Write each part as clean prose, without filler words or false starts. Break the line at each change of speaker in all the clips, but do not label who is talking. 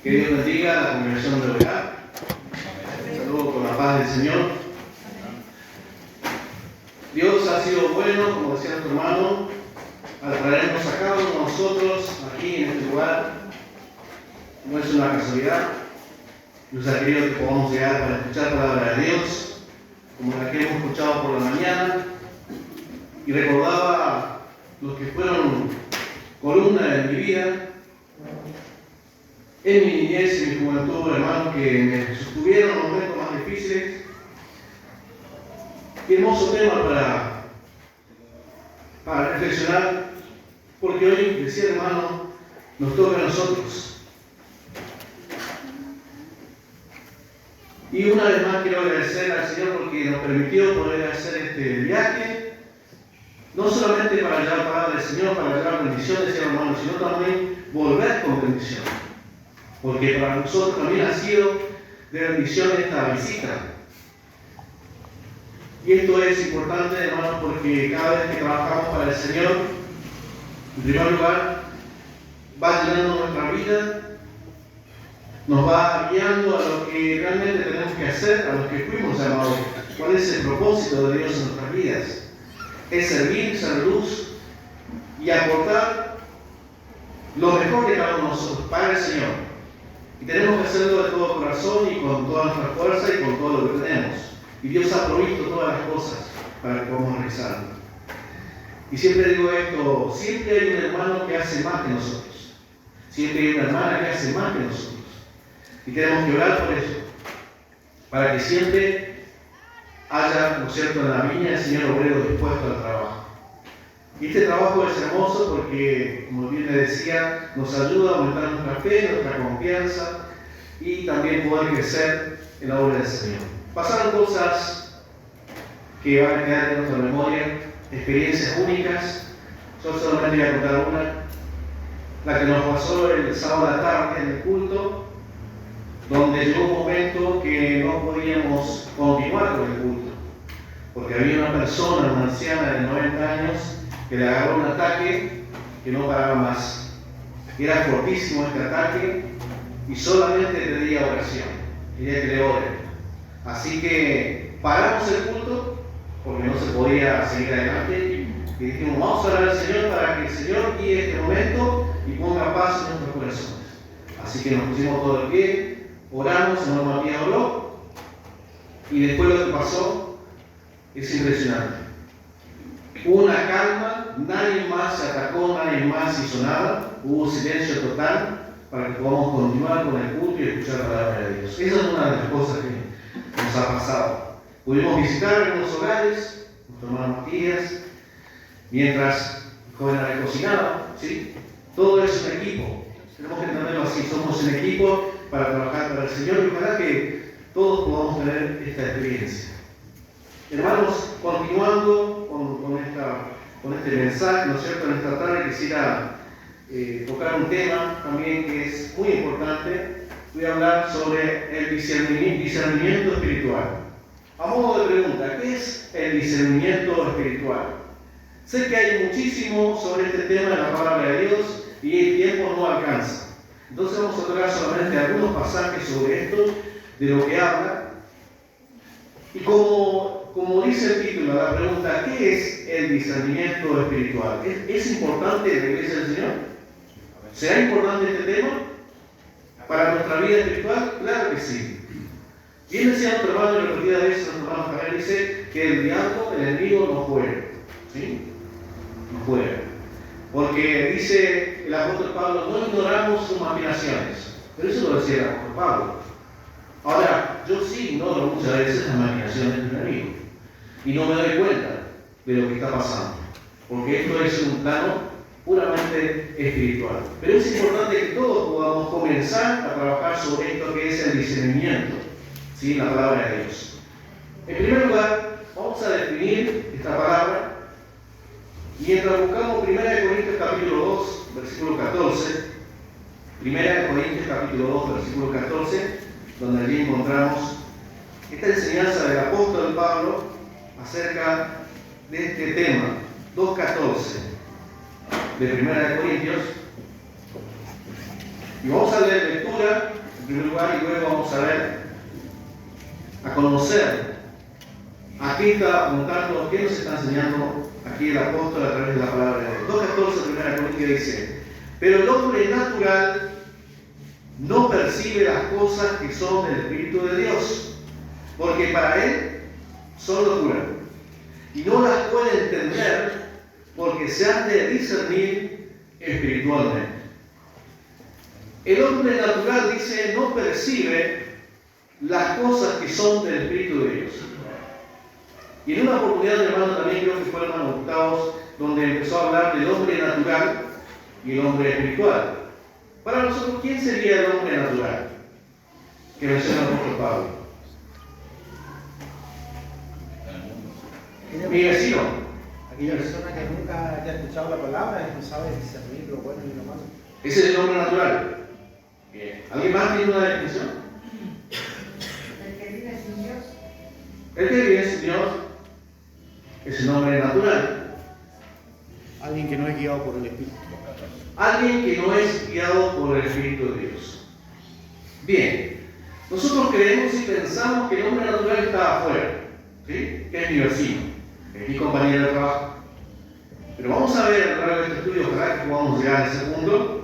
Que Dios bendiga a la congregación de Berea. Saludo con la paz del Señor. Dios ha sido bueno, como decía nuestro hermano, al traernos a cada uno de nosotros aquí en este lugar. No es una casualidad. Dios ha querido que podamos llegar para escuchar la palabra de Dios, como la que hemos escuchado por la mañana. Y recordaba los que fueron columna de mi vida, en mi niñez y mi juventud, hermanos, que me sostuvieron en los momentos más difíciles. Qué hermoso tema para reflexionar, porque hoy, decía el hermano, nos toca a nosotros. Y una vez más quiero agradecer al Señor porque nos permitió poder hacer este viaje, no solamente para llevar la palabra del Señor, para llevar bendiciones, decía el hermano, sino también volver con bendición. Porque para nosotros también ha sido de bendición esta visita. Y esto es importante, hermanos, porque cada vez que trabajamos para el Señor, en primer lugar, va llenando nuestra vida, nos va guiando a lo que realmente tenemos que hacer, a lo que fuimos llamados. ¿Cuál es el propósito de Dios en nuestras vidas? Es servir, ser luz y aportar lo mejor de cada uno de nosotros para el Señor. Y tenemos que hacerlo de todo corazón y con toda nuestra fuerza y con todo lo que tenemos. Y Dios ha provisto todas las cosas para que podamos realizarlo. Y siempre digo esto, siempre hay un hermano que hace más que nosotros. Siempre hay una hermana que hace más que nosotros. Y tenemos que orar por eso. Para que siempre haya, ¿no es cierto?, en la viña el Señor obrero dispuesto al trabajo. Y este trabajo es hermoso porque, como bien le decía, nos ayuda a aumentar nuestra fe, nuestra confianza y también poder crecer en la obra del Señor. Pasaron cosas que van a quedar en nuestra memoria, experiencias únicas. Yo solamente voy a contar una, la que nos pasó el sábado a la tarde en el culto, donde llegó un momento que no podíamos continuar con el culto, porque había una persona, una anciana de 90 años, que le agarró un ataque que no paraba más. Era fortísimo este ataque y solamente pedía oración, quería que le oren. Así que paramos el culto porque no se podía seguir adelante y dijimos, vamos a orar al Señor para que el Señor guíe este momento y ponga paz en nuestros corazones. Así que nos pusimos todo de pie, oramos, el hermano Matías oró y después lo que pasó es impresionante. Hubo una calma, nadie más se atacó, nadie más hizo nada, hubo silencio total para que podamos continuar con el culto y escuchar la palabra de Dios. Esa es una de las cosas que nos ha pasado. Pudimos visitar algunos hogares, nuestro hermano Matías, mientras el joven cocinaba, ¿sí? Todo es un equipo, tenemos que entenderlo así, somos un equipo para trabajar para el Señor y ojalá que todos podamos tener esta experiencia. Hermanos, continuando con este mensaje, ¿no es cierto? En esta tarde quisiera tocar un tema también que es muy importante. Voy a hablar sobre el discernimiento espiritual. A modo de pregunta, ¿qué es el discernimiento espiritual? Sé que hay muchísimo sobre este tema en la palabra de Dios y el tiempo no alcanza. Entonces vamos a tocar solamente algunos pasajes sobre esto, de lo que habla. Y como dice el título, la pregunta, ¿qué es el discernimiento espiritual? ¿Es importante en la iglesia del Señor? ¿Será importante este tema para nuestra vida espiritual? Claro que sí. Bien decía nuestro hermano en la repetida vez, nuestro hermano Javier dice que el diablo, el enemigo, no juega. ¿Sí? No juega. Porque dice el apóstol Pablo, no ignoramos sus maquinaciones. Pero eso lo decía el apóstol Pablo. Ahora, yo sí ignoro muchas veces las maquinaciones del enemigo y no me doy cuenta de lo que está pasando, porque esto es un plano puramente espiritual. Pero es importante que todos podamos comenzar a trabajar sobre esto que es el discernimiento, ¿sí? La palabra de Dios. En primer lugar, vamos a definir esta palabra mientras buscamos 1 Corintios capítulo 2, versículo 14. 1 Corintios capítulo 2, versículo 14. Donde allí encontramos esta enseñanza del apóstol Pablo acerca de este tema, 2.14 de 1 Corintios. Y vamos a leer lectura lectura, en primer lugar, y luego vamos a conocer a qué está apuntando, qué nos está enseñando aquí el apóstol a través de la palabra de Dios. 2.14, primera Corintios dice: pero el hombre natural no percibe las cosas que son del Espíritu de Dios, porque para él son locura, y no las puede entender porque se han de discernir espiritualmente. El hombre natural, dice, no percibe las cosas que son del Espíritu de Dios. Y en una oportunidad, mi hermano, también creo que fue el hermano Gustavo, donde empezó a hablar del hombre natural y el hombre espiritual. Para nosotros, ¿quién sería el hombre natural que menciona el apóstol Pablo? Mi vecino.
Aquella persona que nunca haya escuchado la palabra y no sabe discernir lo bueno y lo malo.
Ese es el hombre natural. Bien. ¿Alguien más tiene una definición?
El que vive sin Dios.
El que vive sin Dios es el hombre natural.
Alguien que no es guiado por el Espíritu.
Alguien que no es guiado por el Espíritu de Dios. Bien, nosotros creemos y pensamos que el hombre natural está afuera, ¿sí? Que es mi vecino, es mi compañero de trabajo. Pero vamos a ver a través de este estudio, ojalá que podamos llegar a ese punto,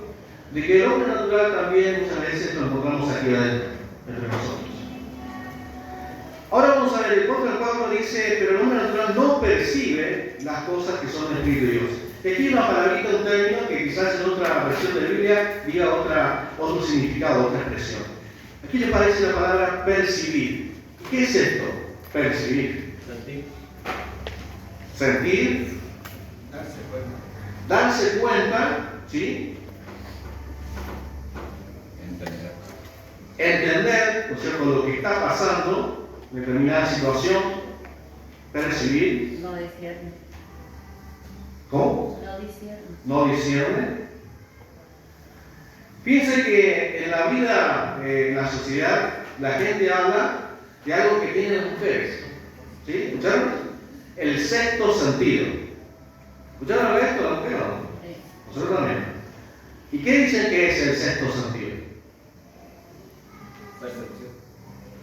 de que el hombre natural también muchas veces lo encontramos aquí adentro, entre nosotros. Ahora vamos a ver, el apóstol Pablo dice: pero el hombre natural no percibe las cosas que son del Espíritu de Dios. Aquí hay una palabrita, un término que quizás en otra versión de la Biblia diga otro significado, otra expresión. Aquí le parece la palabra percibir. ¿Qué es esto? Percibir. Sentir. Darse cuenta, ¿sí? Entender, ¿no es cierto?, lo que está pasando en determinada situación. Percibir.
No discierne.
¿Cómo?
No discierne.
No discierne. Fíjense que en la vida, en la sociedad, la gente habla de algo que tienen las mujeres. ¿Sí? ¿Escucharon? El sexto sentido. ¿Escucharon hablar de esto las mujeres o no?
Sí.
Nosotros también. ¿Y qué dicen que es el sexto sentido?
Percepción.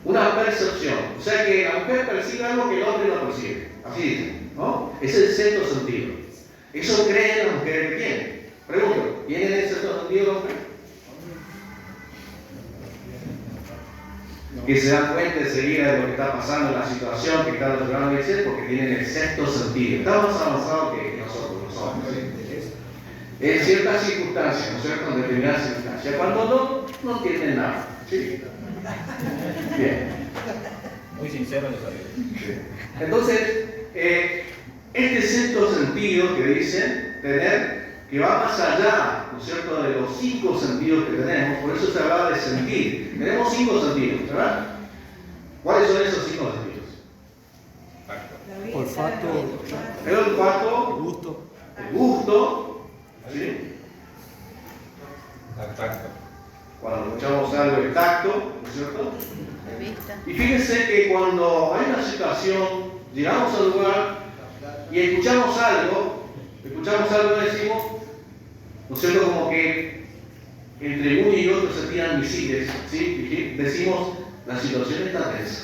Una percepción. O sea que la mujer percibe algo que el hombre no percibe. Así dicen, ¿no? Es el sexto sentido. Eso creen las mujeres que tienen. Pregunto, ¿tienen el sexto sentido las mujeres? Que se dan cuenta enseguida de lo que está pasando en la situación que están tratando de decir, porque tienen el sexto sentido. Está más avanzado que nosotros, los hombres. En ciertas circunstancias, ¿no es cierto? En determinadas circunstancias. Cuando no entienden nada. ¿Sí? Bien.
Muy sincero en esa vida.
Entonces, este sexto sentido que dicen tener, que va más allá, ¿no es cierto?, de los 5 sentidos que tenemos, por eso se hablaba de sentir. Tenemos 5 sentidos, ¿verdad? ¿Cuáles son esos 5 sentidos?
Olfato,
El olfato,
gusto,
el gusto, ¿sí?
tacto.
Cuando escuchamos algo, el tacto, ¿no es cierto?
La vista.
Y fíjense que cuando hay una situación, llegamos al lugar y escuchamos algo, decimos, ¿no es cierto?, como que entre uno y otro se tiran misiles, ¿sí? Decimos, la situación está tensa,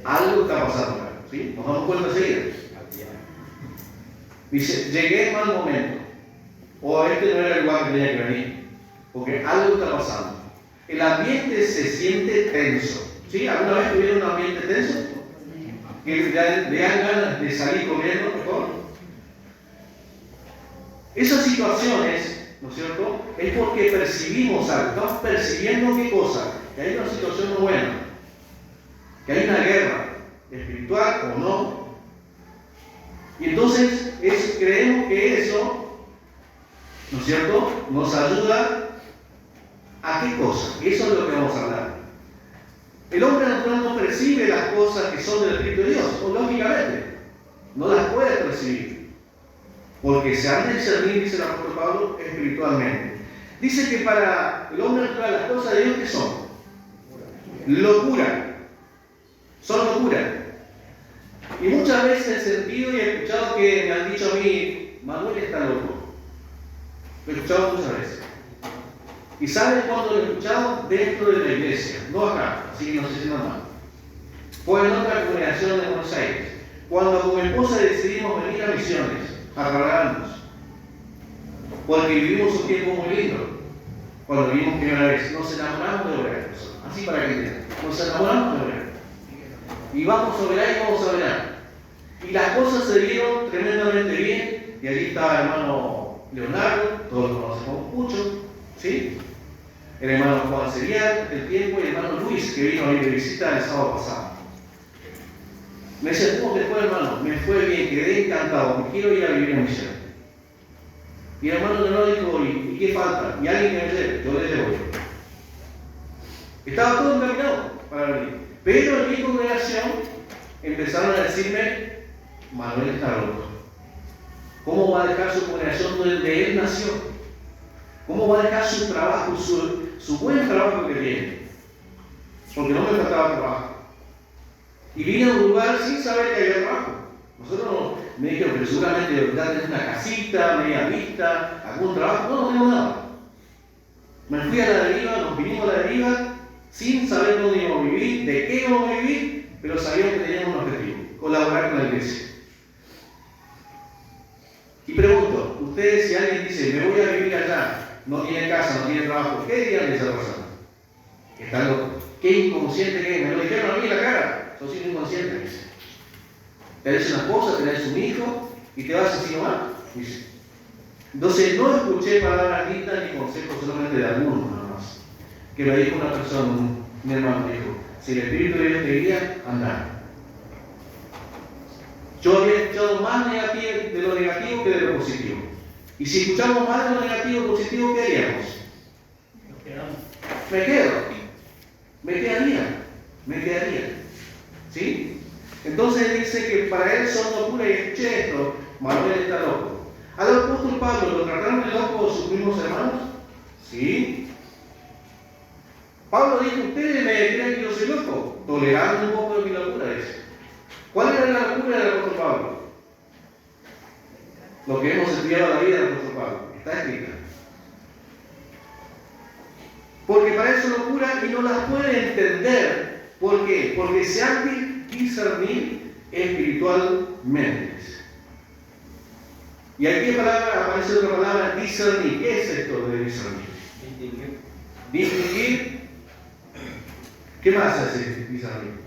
algo está pasando acá, ¿sí? Nos damos cuenta enseguida. Dice, llegué en mal momento, o este no era el lugar que tenía que venir, porque algo está pasando. El ambiente se siente tenso, ¿sí? ¿Alguna vez tuvieron un ambiente tenso? Que le dan ganas de salir corriendo, mejor. Esas situaciones, ¿no es cierto?, es porque percibimos algo. Estamos percibiendo qué cosa, que hay una situación no buena, que hay una guerra, espiritual o no. Y entonces creemos que eso, ¿no es cierto?, nos ayuda a qué cosa. Eso es lo que vamos a hablar. El hombre natural no percibe las cosas que son del Espíritu de Dios, o lógicamente, no las puede percibir, porque se han de discernir, dice el apóstol Pablo, espiritualmente. Dice que para el hombre natural las cosas de Dios, ¿qué son? Locura. Son locura. Y muchas veces he sentido y he escuchado que me han dicho a mí, Manuel está loco. Lo he escuchado muchas veces. ¿Y saben cuándo lo he escuchado? Dentro de la iglesia, no acá, así que no se sientan mal. Fue en otra congregación de Buenos Aires, cuando con mi esposa decidimos venir a Misiones, a trasladarnos, porque vivimos un tiempo muy lindo. Cuando vivimos primera vez, nos enamoramos de orar, así para que entiendan, nos enamoramos de orar. Y vamos a orar y vamos a orar. Y las cosas se dieron tremendamente bien, y allí estaba el hermano Leonardo, todos lo conocemos mucho, ¿sí? El hermano Juan Serial, el tiempo, y el hermano Luis, que vino a ir de visita el sábado pasado. Me dice, ¿cómo te fue, hermano? Me fue bien, quedé encantado, me quiero ir a vivir en misión. Y el hermano Leonardo dijo, ¿y qué falta? ¿Y alguien que me lleve? Yo le llevo. Estaba todo encaminado para venir. Pero en mi congregación empezaron a decirme, Manuel está loco. ¿Cómo va a dejar su congregación donde él nació? ¿Cómo va a dejar su trabajo, su buen trabajo que tiene? Porque no me faltaba trabajo. Y vine a un lugar sin saber que había trabajo. Nosotros me dijeron, pero seguramente ya tenés una casita, media vista, algún trabajo. No, no tengo nada. Me fui a la deriva, nos vinimos a la deriva, sin saber dónde íbamos a vivir, de qué íbamos a vivir, pero sabíamos que teníamos un objetivo, colaborar con la iglesia. Y pregunto, ustedes, si alguien dice, me voy a vivir allá, no tiene casa, no tiene trabajo, ¿qué dirían de esa persona? Está loco. ¿Qué inconsciente que es? Me lo dijeron a mí en la cara. Sos inconsciente, dice. Tenés una esposa, tenés un hijo, y te vas así nomás, dice. Entonces, no escuché palabras lindas ni consejos solamente de algunos nada más. Que me dijo una persona, un hermano, me dijo, si el Espíritu de Dios te guía, anda. Yo había escuchado más de lo negativo que de lo positivo. Y si escuchamos más de lo negativo que positivo, ¿qué haríamos?
Nos quedamos.
Me quedo. Me quedaría. ¿Sí? Entonces dice que para él son locura, y escuché esto, Manuel está loco. ¿Al apóstol Pablo lo trataron de loco sus mismos hermanos? Sí. Pablo dijo, ustedes me creen que yo soy loco, tolerando un poco de mi locura, dice. ¿Cuál era la locura del apóstol Pablo? Lo que hemos estudiado la vida del apóstol Pablo, está escrita. Porque parece locura y no las puede entender. ¿Por qué? Porque se han de discernir espiritualmente. Y aquí aparece otra palabra, discernir. ¿Qué es esto de discernir? Distinguir. ¿Qué más hace discernir?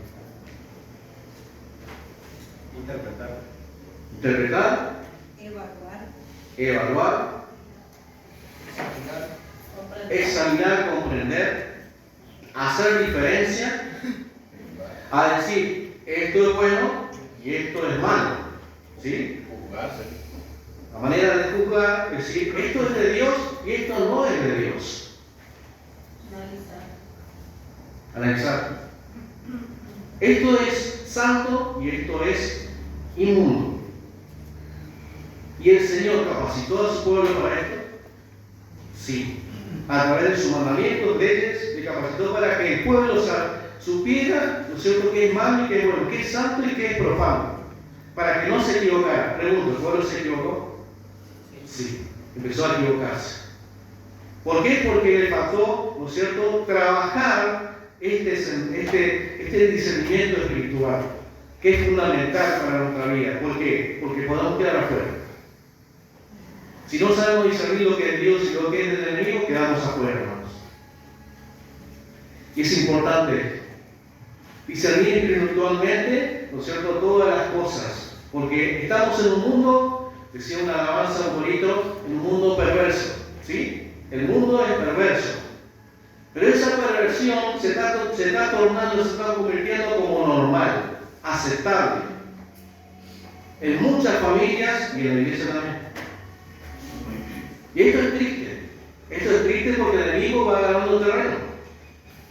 Interpretar. Evaluar. Examinar, comprender, hacer diferencia, a decir esto es bueno y esto es malo, ¿sí? La manera de juzgar es decir esto es de Dios y esto no es de Dios. Analizar. Esto es santo y esto es inmundo. ¿Y el Señor capacitó a su pueblo para esto? Sí. A través de sus mandamientos, leyes, le capacitó para que el pueblo supiera, ¿no es cierto?, qué es malo y qué es bueno, qué es santo y qué es profano, para que no se equivocara. Pregunto, ¿el pueblo se equivocó? Sí, empezó a equivocarse. ¿Por qué? Porque le faltó, ¿no es cierto?, trabajar este discernimiento espiritual, que es fundamental para nuestra vida. ¿Por qué? Porque podemos quedar afuera. Si no sabemos discernir lo que es Dios y lo que es del enemigo, quedamos afuera, hermanos. Y es importante discernir espiritualmente, ¿no es cierto?, todas las cosas. Porque estamos en un mundo, decía una alabanza un bonito, en un mundo perverso. ¿Sí? El mundo es perverso. Pero esa perversión se está tornando, se está convirtiendo como normal, aceptable. En muchas familias y en la iglesia también. Y esto es triste. Esto es triste porque el enemigo va ganando terreno.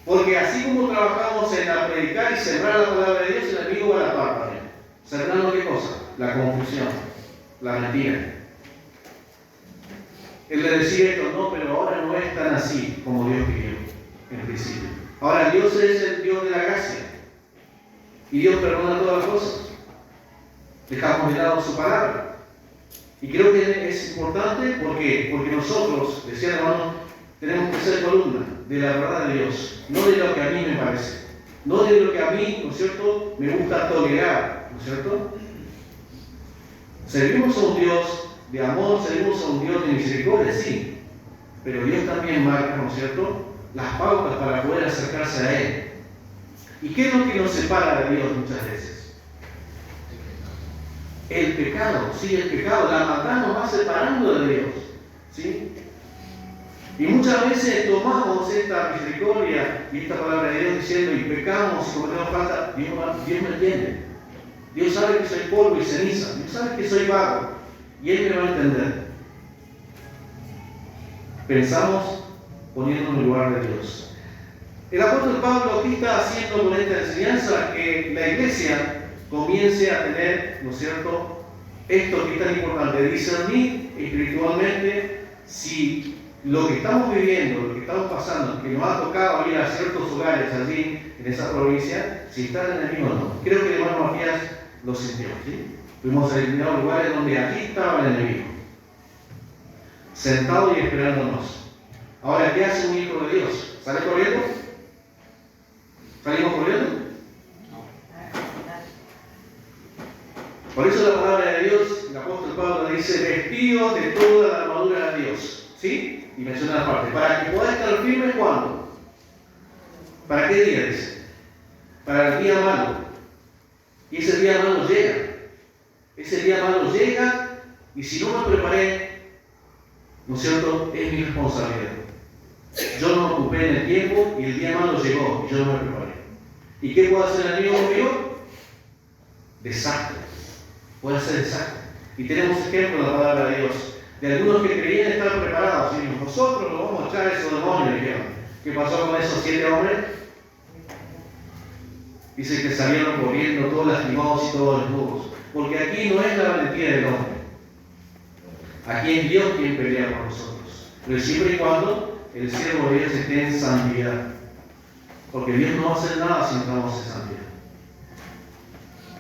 Porque así como trabajamos en la predicar y sembrar la palabra de Dios, el enemigo va a la par también. ¿Sembrando qué cosa? La confusión, la mentira. El de decir esto, no, pero ahora no es tan así como Dios pidió en principio. Ahora Dios es el Dios de la gracia. Y Dios perdona todas las cosas. Dejamos de lado su palabra. Y creo que es importante porque nosotros, decía el hermano, tenemos que ser columna de la verdad de Dios, no de lo que a mí me parece, no de lo que a mí, ¿no es cierto?, me gusta tolerar, ¿no es cierto? Servimos a un Dios de amor, servimos a un Dios de misericordia, sí, pero Dios también marca, ¿no es cierto?, las pautas para poder acercarse a Él. ¿Y qué es lo que nos separa de Dios muchas veces? El pecado, sí, el pecado, la maldad nos va separando de Dios, ¿sí? Y muchas veces tomamos esta misericordia y esta palabra de Dios diciendo, y pecamos, y cometemos falta, Dios me entiende. Dios sabe que soy polvo y ceniza, Dios sabe que soy vago, y Él me va a entender. Pensamos poniéndonos en el lugar de Dios. El apóstol Pablo aquí está haciendo con esta enseñanza que la iglesia comience a tener, ¿no es cierto?, esto que es tan importante, discernir espiritualmente si lo que estamos viviendo, lo que estamos pasando, que nos ha tocado ir a ciertos hogares allí en esa provincia, si está el enemigo o no. Creo que el hermano Matías lo sintió, ¿sí? Fuimos a determinados lugares donde allí estaba el enemigo, sentado y esperándonos. Ahora, ¿qué hace un hijo de Dios? ¿Sale corriendo? ¿Salimos corriendo? Por eso la palabra de Dios, el apóstol Pablo dice, vestidos de toda la armadura de Dios. ¿Sí? Y menciona la parte. Para que pueda estar firme, ¿cuándo? ¿Para qué día dice? Para el día malo. Y ese día malo llega. Ese día malo llega, y si no me preparé, ¿no es cierto?, es mi responsabilidad. Yo no me ocupé en el tiempo y el día malo llegó y yo no me preparé. ¿Y qué puede hacer el enemigo conmigo? Desastre. Puede hacer desastre. Y tenemos ejemplos de la palabra de Dios, de algunos que creían estar preparados. Y nosotros nos vamos a echar a esos demonios, dijeron. ¿Qué pasó con esos 7 hombres? Dice que salieron corriendo todos lastimados y todos desnudos. Porque aquí no es la valentía del hombre. Aquí es Dios quien pelea por nosotros. Pero siempre y cuando el siervo de Dios esté en santidad. Porque Dios no va a hacer nada si no estamos en santidad.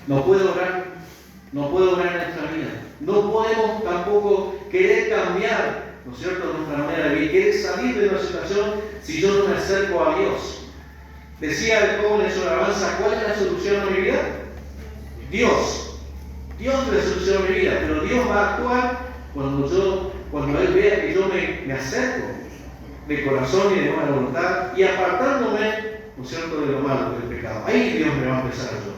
No puede obrar en nuestra vida. No podemos tampoco querer cambiar, ¿no es cierto?, nuestra manera de vivir, querer salir de nuestra situación si yo no me acerco a Dios. Decía el joven en su alabanza, ¿cuál es la solución a mi vida? Dios. Dios es la solución a mi vida, pero Dios va a actuar cuando Él vea que yo me acerco de corazón y de buena voluntad y apartándome, ¿no es cierto?, de lo malo, del pecado. Ahí Dios me va a empezar a ayudar.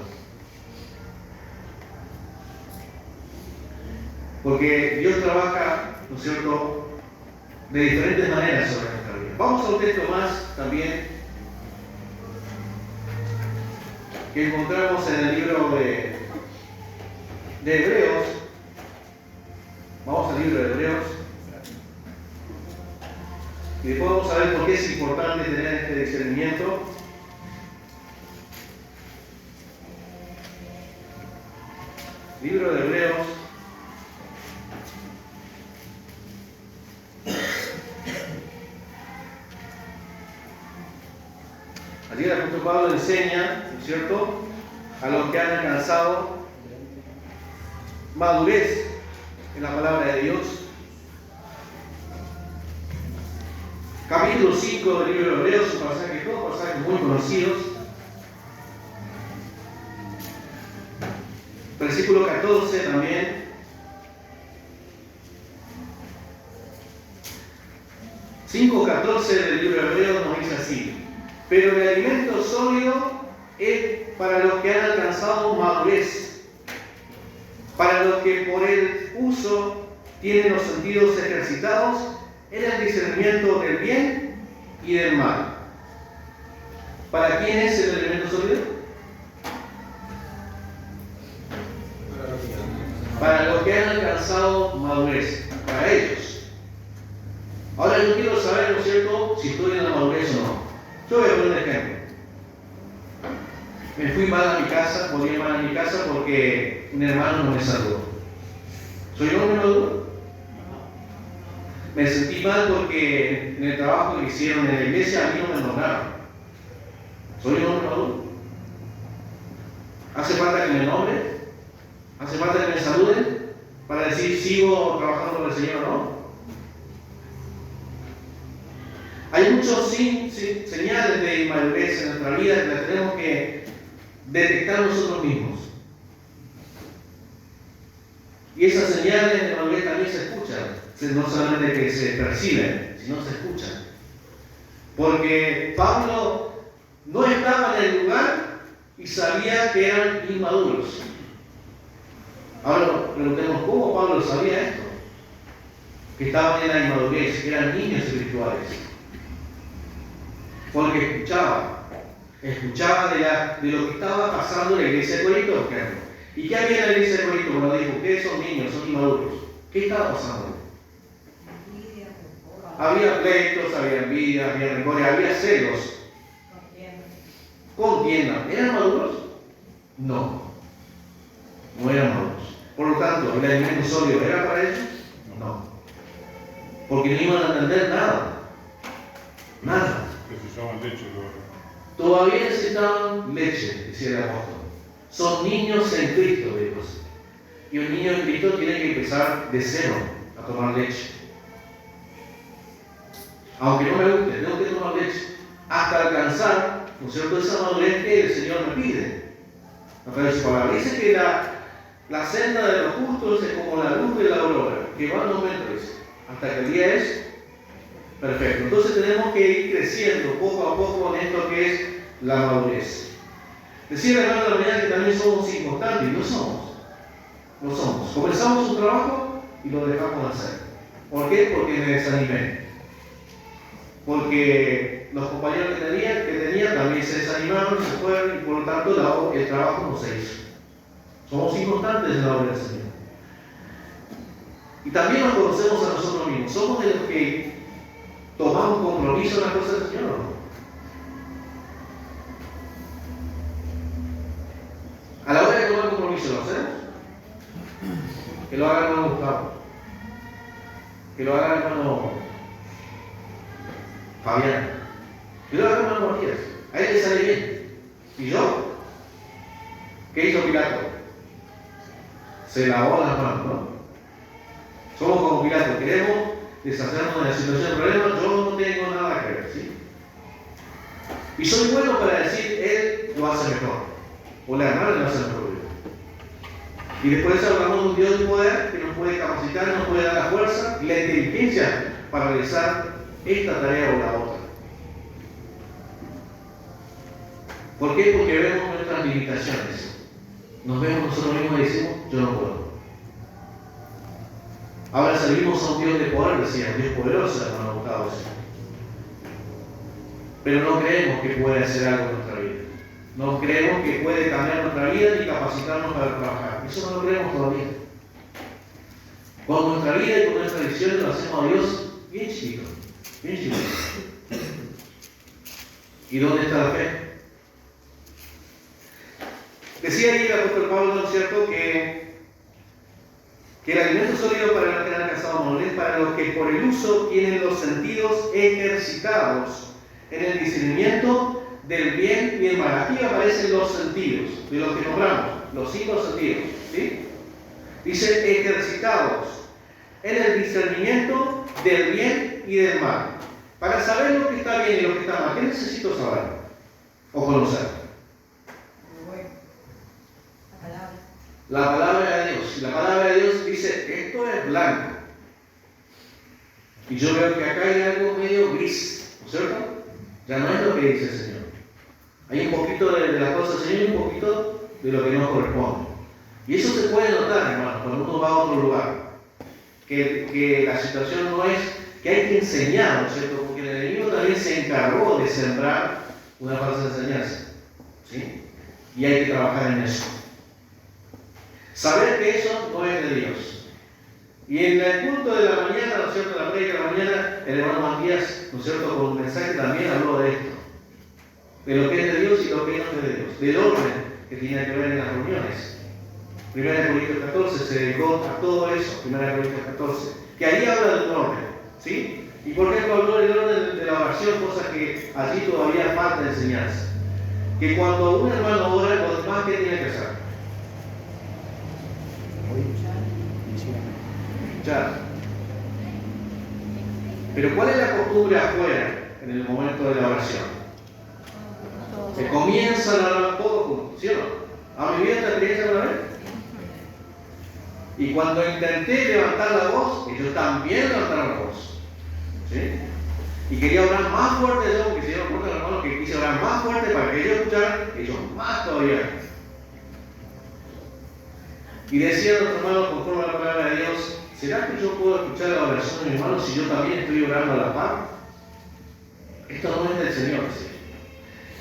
Porque Dios trabaja, ¿no es cierto?, de diferentes maneras sobre nuestra vida. Vamos a un texto más también que encontramos en el libro de Hebreos. Vamos al libro de Hebreos. Y después vamos a ver por qué es importante tener este discernimiento. Libro de Hebreos. Allí el apóstol Pablo enseña, ¿no es cierto?, a los que han alcanzado madurez en la palabra de Dios. Capítulo 5 del libro de Hebreos, un pasaje, todos pasajes muy conocidos. Versículo 14 también. (5:14) del libro de Hebreos nos dice así: pero el alimento sólido es para los que han alcanzado madurez, para los que por el uso tienen los sentidos ejercitados en el discernimiento del bien y del mal. ¿Para quién es el alimento sólido? Para los que han alcanzado madurez, para ellos. Ahora yo quiero saber, ¿no es cierto?, si estoy en la madurez o no. Yo voy a poner un ejemplo. Me fui mal a mi casa, volví mal a mi casa porque un hermano no me saludó. ¿Soy un hombre maduro? Me sentí mal porque en el trabajo que hicieron en la iglesia a mí no me nombraron. ¿Soy un hombre maduro? ¿Hace falta que me nombren? ¿Hace falta que me saluden para decir sigo trabajando con el Señor o no? Hay muchos señales de inmadurez en nuestra vida que las tenemos que detectar nosotros mismos. Y esas señales de inmadurez también se escuchan, no solamente que se perciben, sino se escuchan. Porque Pablo no estaba en el lugar y sabía que eran inmaduros. Ahora preguntemos, ¿cómo Pablo sabía esto? Que estaban en la inmadurez, que eran niños espirituales. Porque escuchaba de lo que estaba pasando en la iglesia de Corinto, por ejemplo. ¿Y qué había en la iglesia de Corinto cuando dijo, ustedes son niños, son inmaduros? ¿Qué estaba pasando? Había pleitos, había envidia, había rencor, había celos. Contienda. ¿Eran maduros? No. No eran maduros. Por lo tanto, ¿el alimento sólido era para ellos? No. Porque no iban a entender nada. Nada.
Necesitaban leche
Todavía necesitaban leche, decía el apóstol. Son niños en Cristo, Dios. Y un niño en Cristo tiene que empezar de cero a tomar leche. Aunque no me guste, tengo que tomar leche hasta alcanzar, ¿no es cierto?, esa madurez que el Señor me pide. Pero su palabra dice que la senda de los justos es como la luz de la aurora, que va en aumento, dice, hasta que el día es perfecto. Entonces tenemos que ir creciendo poco a poco en esto que es la madurez. Decía el hermano de la mañana que también somos inconstantes, y no somos. No somos. Comenzamos un trabajo y lo dejamos de hacer. ¿Por qué? Porque me desanimé. Porque los compañeros que tenía también se desanimaron, se fueron y por lo tanto el trabajo no se hizo. Somos inconstantes en la obra del Señor. Y también nos conocemos a nosotros mismos. Somos de los que tomamos compromiso en las cosas del Señor, ¿no? A la hora de tomar compromiso, ¿lo hacemos? Que lo haga el hermano Gustavo. Que lo haga el hermano Fabián. Que lo haga el hermano Matías. A él le sale bien. ¿Y yo? ¿Qué hizo Pilato? Se lavó las manos, ¿no? Somos como Pilato. Queremos deshacernos de la situación del problema. Yo no tengo nada que ver, ¿sí? Y soy bueno para decir, él lo hace mejor. O la hermana lo hace mejor. Y después hablamos de un Dios de poder que nos puede capacitar, nos puede dar la fuerza y la inteligencia para realizar esta tarea o la otra. ¿Por qué? Porque vemos nuestras limitaciones. Nos vemos nosotros mismos y decimos, yo no puedo. Ahora servimos a un Dios de poder, decía, un Dios poderoso, hermano Gustavo decía. Pero no creemos que puede hacer algo en nuestra vida. No creemos que puede cambiar nuestra vida ni capacitarnos para trabajar. Eso no lo creemos todavía. Con nuestra vida y con nuestras decisiones lo hacemos a Dios bien chiquito, bien chiquito. ¿Y dónde está la fe? Decía ahí el apóstol Pablo, ¿no es cierto?, que el alimento sólido para los que han alcanzado madurez, para los que por el uso tienen los sentidos ejercitados en el discernimiento del bien y el mal. Aquí aparecen los sentidos, de los que nombramos, los 5 sentidos, ¿sí? Dice ejercitados en el discernimiento del bien y del mal. Para saber lo que está bien y lo que está mal, ¿qué necesito saber o conocer? La palabra de Dios. La palabra de Dios dice, esto es blanco. Y yo veo que acá hay algo medio gris, ¿no es cierto? Ya no es lo que dice el Señor. Hay un poquito de las cosas del Señor y un poquito de lo que no corresponde. Y eso se puede notar, hermano, cuando uno va a otro lugar. Que la situación no es que hay que enseñar, ¿no es cierto? Porque el enemigo también se encargó de sembrar una falsa enseñanza, ¿sí? Y hay que trabajar en eso. Saber que eso no es de Dios. Y en el culto de la mañana, ¿no es cierto?, la predica de la mañana, el hermano Matías, ¿no es cierto?, con un mensaje también habló de esto. De lo que es de Dios y lo que no es de Dios. Del orden que tiene que ver en las reuniones. 1 Corintios 14 se dedicó a todo eso, 1 Corintios 14. Que ahí habla de un orden, ¿sí? Y por ejemplo habló del orden de la oración, cosa que allí todavía falta enseñanza. Que cuando un hermano ora, los demás, ¿qué tiene que hacer? Escuchar. Pero ¿cuál es la costumbre afuera? en el momento de la oración. Se comienzan a hablar todos juntos, ¿sí o no? ¿Han vivido esta experiencia alguna vez? Y cuando intenté levantar la voz, ellos también levantaron la voz. ¿Sí? Y quería orar más fuerte yo, porque se dieron cuenta, hermanos, que quise orar más fuerte para que ellos escucharan, ellos más todavía. Y decía nuestro hermano, conforme a la palabra de Dios, ¿será que yo puedo escuchar la oración de mi hermano si yo también estoy orando a la par? Esto no es del Señor, ¿sí?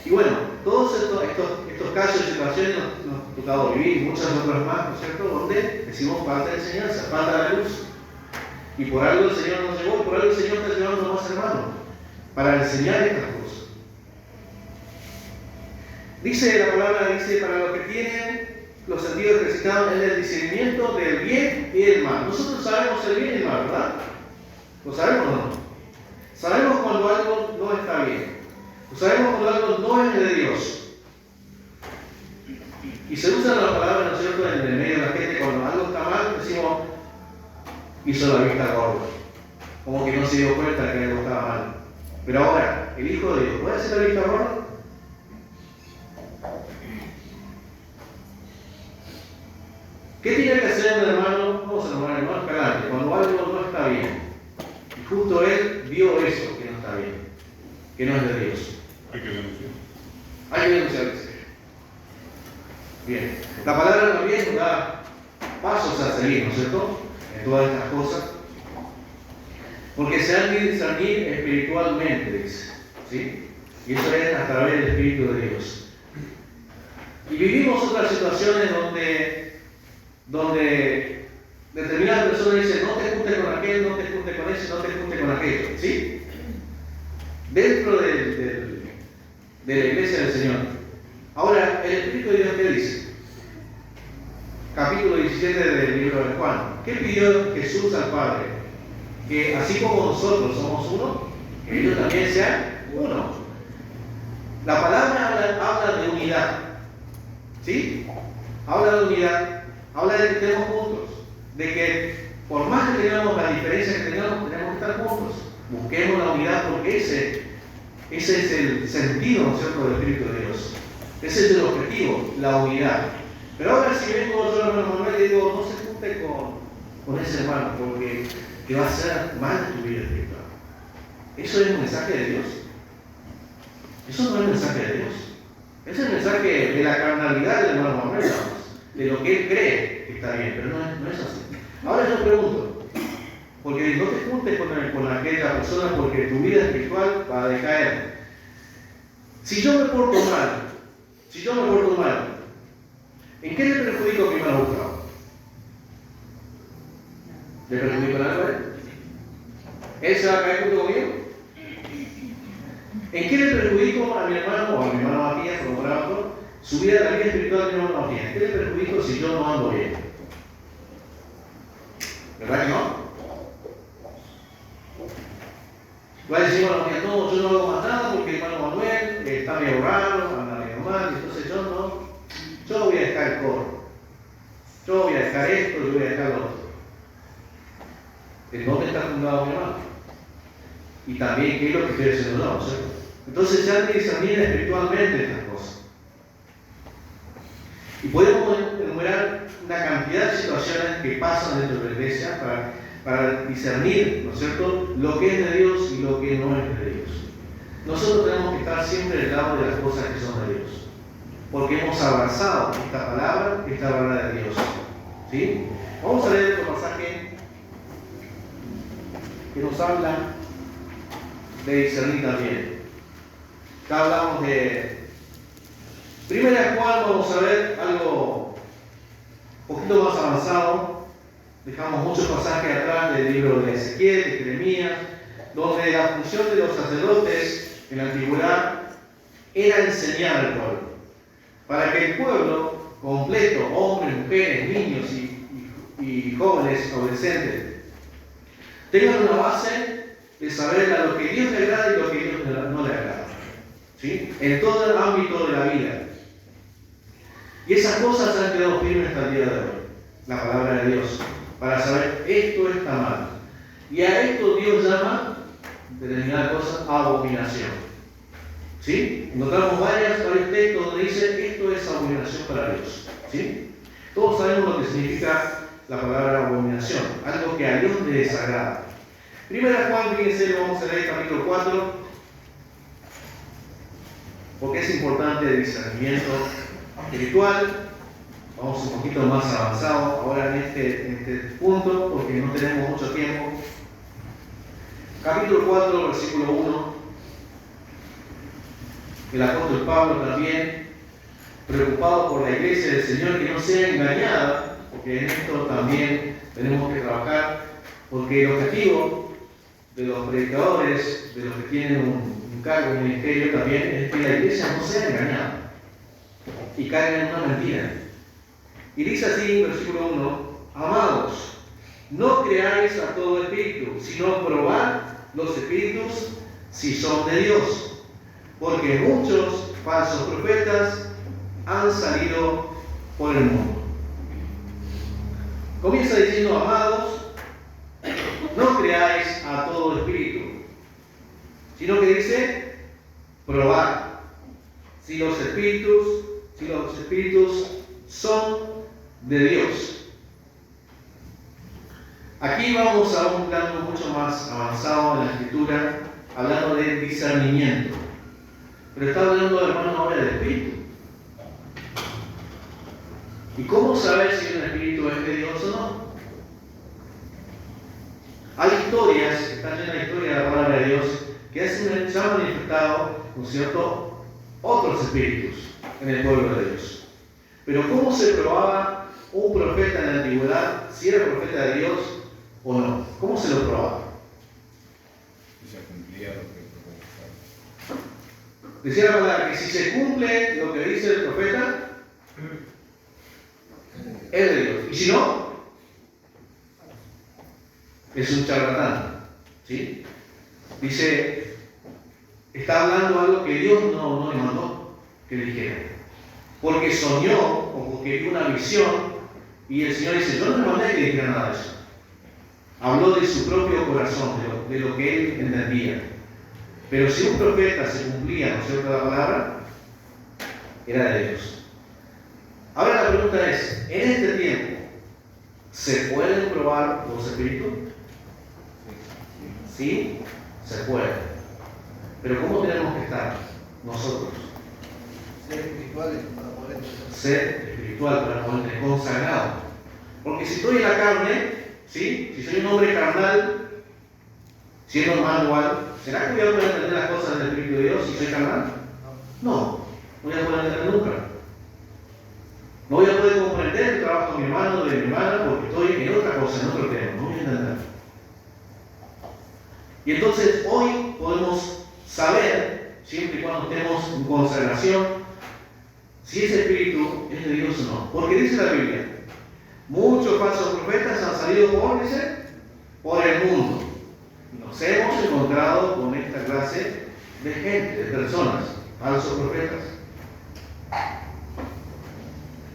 Y bueno, todos estos casos y situaciones nos ha tocado vivir, y muchas otras más, ¿no es cierto?, donde decimos falta de enseñanza, falta de luz. Y por algo el Señor nos llevó, y por algo el Señor está llevando a más hermanos, para enseñar estas cosas. Dice la palabra, dice, para los que tienen los sentidos ejercitados en el discernimiento del bien y del mal. Nosotros sabemos el bien y el mal, ¿verdad? ¿Lo sabemos o no? Sabemos cuando algo no está bien. Sabemos cuando algo no es de Dios. Y se usa la palabra, ¿no es cierto?, en el medio de la gente, cuando algo está mal, decimos, hizo la vista gorda. Como que no se dio cuenta de que algo estaba mal. Pero ahora, el Hijo de Dios, ¿puede hacer la vista gorda? ¿Qué tiene que hacer un hermano? Vamos a nombrar hermano escalante, cuando algo no está bien. Y justo él vio eso que no está bien, que no es de Dios.
Hay que denunciar.
Hay que denunciarse. Bien. La palabra también nos da pasos a seguir, ¿no es cierto?, en todas estas cosas. Porque se han de discernir espiritualmente, dice. ¿Sí? Y eso es a través del Espíritu de Dios. Y vivimos otras situaciones donde determinadas personas dicen, no te juntes con aquel, no te juntes con ese, no te juntes con aquello. ¿Sí? Dentro de la iglesia del Señor. Ahora, el Espíritu de Dios, ¿qué dice? Capítulo 17 del libro de Juan. ¿Qué pidió Jesús al Padre? Que así como nosotros somos uno, que ellos también sean uno. La palabra habla de unidad. ¿Sí? Habla de unidad. Habla de que estemos juntos. De que por más que tengamos las diferencias que tengamos, tenemos que estar juntos. Busquemos la unidad porque ese es el sentido, ¿no es cierto?, del Espíritu de Dios. Ese es el objetivo, la unidad. Pero ahora si vengo yo, hermano Manuel, y digo, no se junte con ese hermano, porque te va a hacer mal en tu vida espiritual. ¿Eso es el mensaje de Dios? Eso no es el mensaje de Dios. Es el mensaje de la carnalidad del hermano Manuel, de lo que él cree que está bien, pero no es así. Ahora yo pregunto, porque no te juntes con aquella persona porque tu vida espiritual va a decaer. Si yo me porto mal, ¿en qué le perjudico a mi hermano Gustavo? ¿Le perjudico en algo a él? ¿Él se va a caer junto conmigo? ¿En qué le perjudico a mi hermano o a mi hermano Matías, como otro, su vida, la vida espiritual de mi hermano Matías? ¿En qué le perjudico si yo no ando bien? ¿Verdad que no? Va a decir, bueno, no, yo no hago más nada porque el hermano Manuel está medio raro, anda medio mal, entonces yo voy a dejar el coro. Yo voy a dejar esto, yo voy a dejar lo otro. ¿En dónde está fundado mi hermano? Y también, ¿qué es lo que estoy haciendo yo? ¿Sí? Entonces se han de discernir espiritualmente estas cosas. Y podemos enumerar una cantidad de situaciones que pasan dentro de la iglesia para discernir, ¿no es cierto?, lo que es de Dios y lo que no es de Dios. Nosotros tenemos que estar siempre del lado de las cosas que son de Dios, porque hemos abrazado esta palabra de Dios. ¿Sí? Vamos a leer otro pasaje que nos habla de discernir también. Acá hablamos de Primera Juan, vamos a ver algo un poquito más avanzado. Dejamos muchos pasajes atrás del libro de Ezequiel, de Jeremías, donde la función de los sacerdotes en la antigüedad era enseñar al pueblo, para que el pueblo completo, hombres, mujeres, niños y jóvenes, adolescentes, tengan una base de saber a lo que Dios le agrada y lo que Dios no le agrada, ¿sí?, en todo el ámbito de la vida. Y esas cosas han quedado firmes hasta el día de hoy, la palabra de Dios, para saber esto está mal. Y a esto Dios llama determinada cosa abominación. ¿Sí? Encontramos varios textos donde dice esto es abominación para Dios. ¿Sí? Todos sabemos lo que significa la palabra abominación, algo que a Dios le desagrada. Primera Juan, fíjense, vamos a leer capítulo 4, porque es importante el discernimiento espiritual. Vamos un poquito más avanzado ahora en este punto, porque no tenemos mucho tiempo. Capítulo 4, versículo 1. El apóstol Pablo también, preocupado por la iglesia del Señor, que no sea engañada, porque en esto también tenemos que trabajar, porque el objetivo de los predicadores, de los que tienen un cargo, un ministerio también, es que la iglesia no sea engañada y caiga en una mentira. Y dice así, versículo 1, amados, no creáis a todo espíritu, sino probad los espíritus si son de Dios, porque muchos falsos profetas han salido por el mundo. Comienza diciendo, amados, no creáis a todo espíritu, sino que dice, probad si los espíritus son de Dios. Aquí vamos a un plano mucho más avanzado en la escritura, hablando de discernimiento. Pero está hablando, hermano, ahora del espíritu. ¿Y cómo saber si un espíritu es de Dios o no? Hay historias, está llena de historia de la palabra de Dios, que se han manifestado, ¿no es cierto?, otros espíritus en el pueblo de Dios. Pero ¿cómo se probaba un profeta en la antigüedad si era profeta de Dios o no? ¿Cómo se lo probaba?
Y se cumplía lo que profetizaba.
Decía la palabra que si se cumple lo que dice el profeta, es de Dios. Y si no, es un charlatán. ¿Sí? Dice, está hablando algo que Dios no le mandó que dijera. Porque soñó o porque vio una visión y el Señor dice, yo no le mandé que dijera nada de eso. Habló de su propio corazón, de lo que él entendía. Pero si un profeta se cumplía, ¿no es cierto?, la palabra, era de Dios. Ahora la pregunta es, en este tiempo, ¿se pueden probar los espíritus? Sí, se puede. Pero ¿cómo tenemos que estar nosotros?
Ser espirituales para poder entender.
Ser espiritual, para poder ser consagrado. Porque si estoy en la carne, ¿sí?, si soy un hombre carnal, siendo hermano igual, ¿será que voy a poder entender las cosas del Espíritu de Dios si soy carnal? No, no voy a poder entender nunca. No voy a poder comprender el trabajo de mi hermano o de mi hermana porque estoy en otra cosa, en otro tema, no voy a entender. Y entonces hoy podemos saber, siempre y cuando estemos en consagración, si ese espíritu es de Dios o no. Porque dice la Biblia, muchos falsos profetas han salido por el mundo. Nos hemos encontrado con esta clase de gente, de personas, falsos profetas.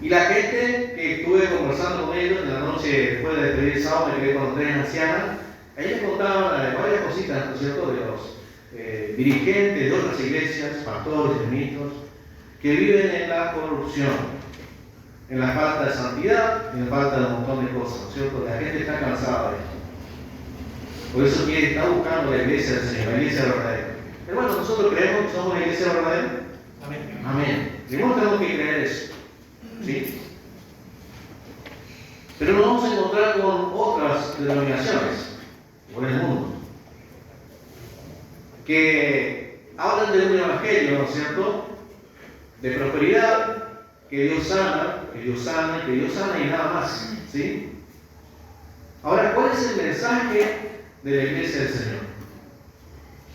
Y la gente que estuve conversando con ellos en la noche después de despedir el sábado, me quedé con 3 ancianas, ellos contaban varias cositas, ¿no es cierto?, de los dirigentes de otras iglesias, pastores y ministros, que viven en la corrupción, en la falta de santidad, en la falta de un montón de cosas, ¿no es cierto? La gente está cansada de esto. Por eso que está buscando la iglesia del Señor, la iglesia verdadera. Hermanos, nosotros creemos que somos la iglesia verdadera.
Amén.
Amén. Primero tenemos que creer eso. ¿Sí? Pero nos vamos a encontrar con otras denominaciones por el mundo que hablan de un evangelio, ¿no es cierto?, de prosperidad, que Dios sana, que Dios sana, que Dios sana y nada más. ¿Sí? Ahora, ¿cuál es el mensaje de la iglesia del Señor?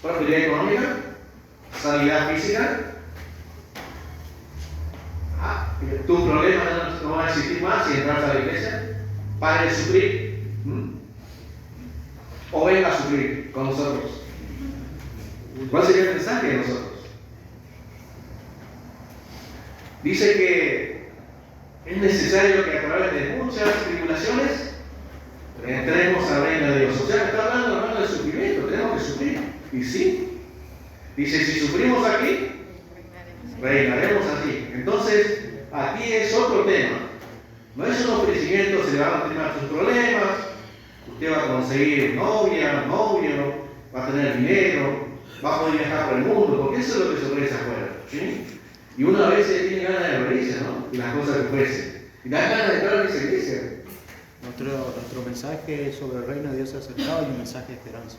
¿Prosperidad económica? ¿Sanidad física? ¿Tus problemas no van a existir más si entras a la iglesia? ¿Para de sufrir? ¿O venga a sufrir con nosotros? ¿Cuál sería el mensaje de nosotros? Dice que es necesario que a través de muchas tribulaciones entremos al reino de Dios. O sea, está hablando, hermano, de sufrimiento, tenemos que sufrir. Y sí, dice, si sufrimos aquí, reinaremos así. Entonces, aquí es otro tema. No es un ofrecimiento, se le van a terminar sus problemas, usted va a conseguir novia, novio, va a tener dinero, va a poder viajar por el mundo, porque eso es lo que se ofrece afuera. ¿Sí? Y uno a veces tiene ganas de reírse, ¿no? Y las cosas que ofrece. Y da ganas de entrar en esa iglesia.
Nuestro mensaje sobre el reino de Dios se ha acercado y un mensaje de esperanza.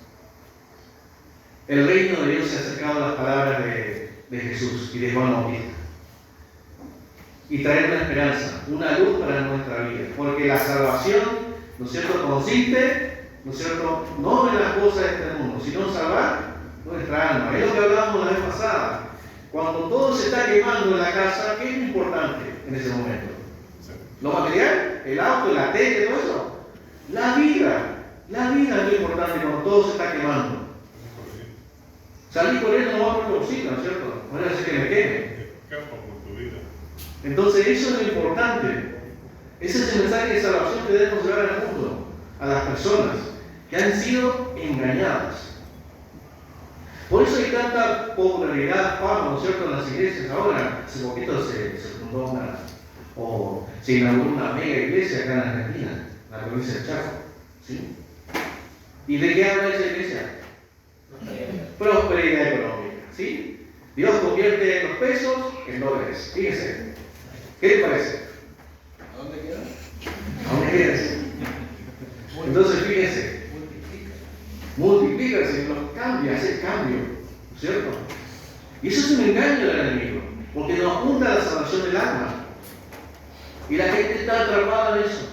El reino de Dios se ha acercado a las palabras de Jesús y de Juan Bautista. Y traer una esperanza, una luz para nuestra vida. Porque la salvación, ¿no es cierto?, consiste, ¿no es cierto?, no en las cosas de este mundo, sino en salvar nuestra alma. Es lo que hablábamos la vez pasada. Cuando todo se está quemando en la casa, ¿qué es lo importante en ese momento? ¿Lo material? ¿El auto, la tele, todo eso? La vida. La vida es lo importante cuando todo se está quemando. Salir corriendo no va a poner cosita, ¿no es cierto? No es que me queme. Entonces eso es lo importante. Ese es el mensaje de salvación que debemos llevar al mundo, a las personas que han sido engañadas. Por eso hay tanta popularidad, fama, ¿no es cierto?, en las iglesias. Ahora, hace poquito se fundó o se inauguró una mega iglesia acá en Argentina, en la provincia de Chaco. ¿Sí? ¿Y de qué habla esa iglesia? Prosperidad económica. ¿Sí? Dios convierte los pesos en dólares. Fíjense. ¿Qué les parece?
¿A dónde queda?
¿A dónde quedas? Entonces, fíjense. Multiplica, Señor, cambia, hace cambio, ¿no es cierto? Y eso es un engaño del enemigo, porque nos apunta a la salvación del alma. Y la gente está atrapada en eso.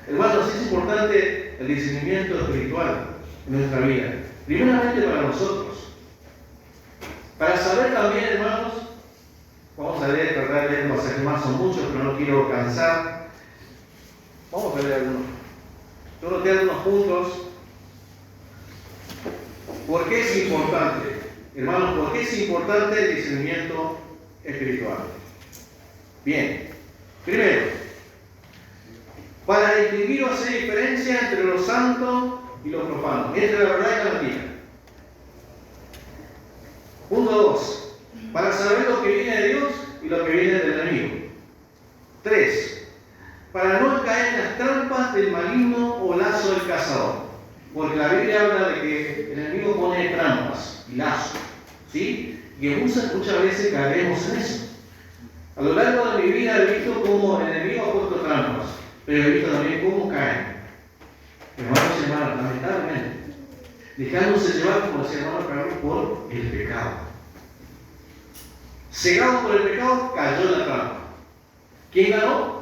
Hermanos, es importante el discernimiento espiritual en nuestra vida. Primeramente para nosotros. Para saber también, hermanos, vamos a leer, tratar de leer los pasajes más, son muchos, pero no quiero cansar. Vamos a leer algunos. Yo noté algunos puntos. ¿Por qué es importante? Hermanos, ¿por qué es importante el discernimiento espiritual? Bien, primero, para distinguir o hacer diferencia entre lo santo y lo profano, entre la verdad y la mentira. Punto 2, para saber lo que viene de Dios y lo que viene del enemigo. 3, para no caer en las trampas del maligno o lazo del cazador. Porque la Biblia habla de que el enemigo pone trampas y lazos, ¿sí? Y muchas veces caemos en eso. A lo largo de mi vida he visto cómo el enemigo ha puesto trampas, pero he visto también cómo caen. Hermanos y hermanas, lamentablemente, dejándose llevar, como decía el hermano Carlos, por el pecado. Cegado por el pecado, cayó en la trampa. ¿Quién ganó?